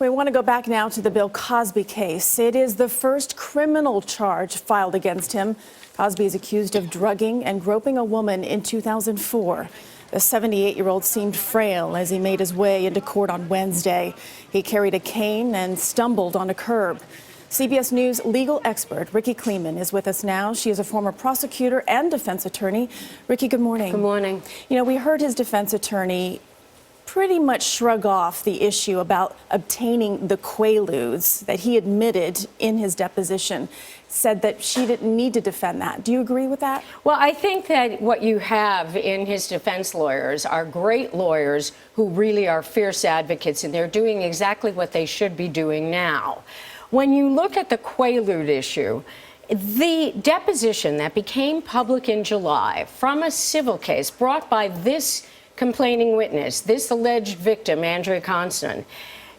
We want to go back now to the Bill Cosby case. It is the first criminal charge filed against him. Cosby is accused of drugging and groping a woman in 2004. The 78-year-old seemed frail as he made his way into court on Wednesday. He carried a cane and stumbled on a curb. CBS News legal expert Rikki Klieman is with us now. She is a former prosecutor and defense attorney. Rikki, good morning. Good morning. You know, we heard his defense attorney pretty much shrug off the issue about obtaining the quaaludes that he admitted in his deposition, said that she didn't need to defend that. Do you agree with that? Well, I think that what you have in his defense lawyers are great lawyers who really are fierce advocates, and they're doing exactly what they should be doing now. When you look at the quaalude issue, the deposition that became public in July from a civil case brought by this complaining witness, this alleged victim, Andrea Constant,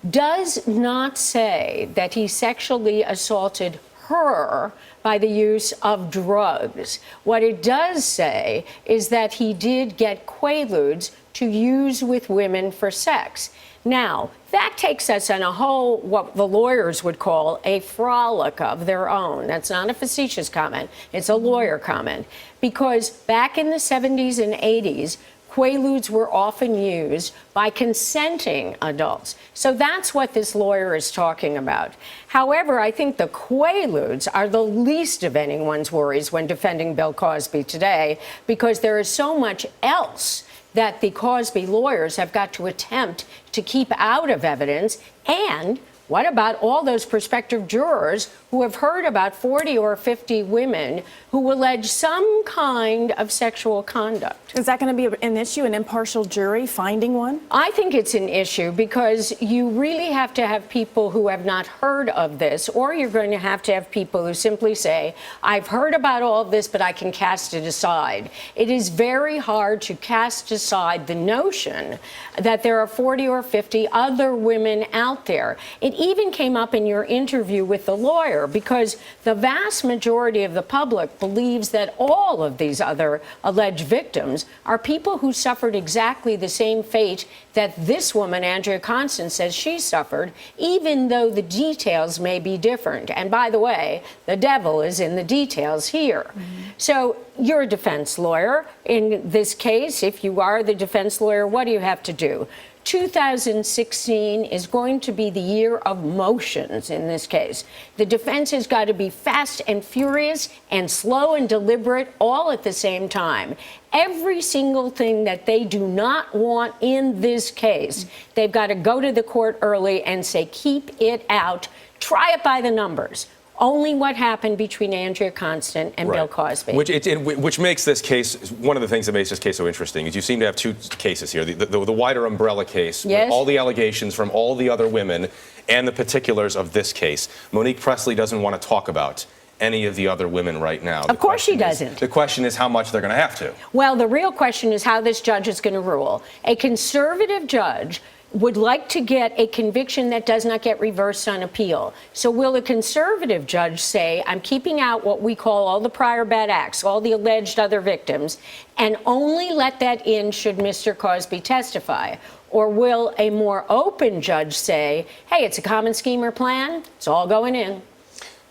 does not say that he sexually assaulted her by the use of drugs. What it does say is that he did get quaaludes to use with women for sex. Now, that takes us on a whole, what the lawyers would call a frolic of their own. That's not a facetious comment. It's a lawyer comment. Because back in the 70s and 80s, quaaludes were often used by consenting adults. So that's what this lawyer is talking about. However, I think the quaaludes are the least of anyone's worries when defending Bill Cosby today, because there is so much else that the Cosby lawyers have got to attempt to keep out of evidence. And what about all those prospective jurors who have heard about 40 or 50 women who allege some kind of sexual conduct? Is that going to be an issue, an impartial jury finding one? I think it's an issue because you really have to have people who have not heard of this, or you're going to have people who simply say, I've heard about all of this, but I can cast it aside. It is very hard to cast aside the notion that there are 40 or 50 other women out there. It even came up in your interview with the lawyer, because the vast majority of the public believes that all of these other alleged victims are people who suffered exactly the same fate that this woman, Andrea Constant, says she suffered, even though the details may be different. And by the way, the devil is in the details here. Mm-hmm. So you're a defense lawyer. In this case, if you are the defense lawyer, what do you have to do? 2016 is going to be the year of motions in this case. The defense has got to be fast and furious and slow and deliberate all at the same time. Every single thing that they do not want in this case, they've got to go to the court early and say, keep it out, try it by the numbers. Only what happened between Andrea Constant and Bill Cosby. Which makes this case, one of the things that makes this case so interesting is you seem to have two cases here. The wider umbrella case, yes, with all the allegations from all the other women and the particulars of this case. Monique Presley doesn't want to talk about any of the other women right now. Of course she doesn't. The question is how much they're going to have to. Well, the real question is how this judge is going to rule. A conservative judge would like to get a conviction that does not get reversed on appeal. So will a conservative judge say, I'm keeping out what we call all the prior bad acts, all the alleged other victims, and only let that in should Mr. Cosby testify? Or will a more open judge say, hey, it's a common scheme or plan, it's all going in?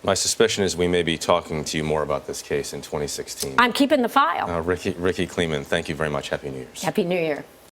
My suspicion is we may be talking to you more about this case in 2016. I'm keeping the file. Rikki Klieman, thank you very much. Happy New Year's. Happy New Year.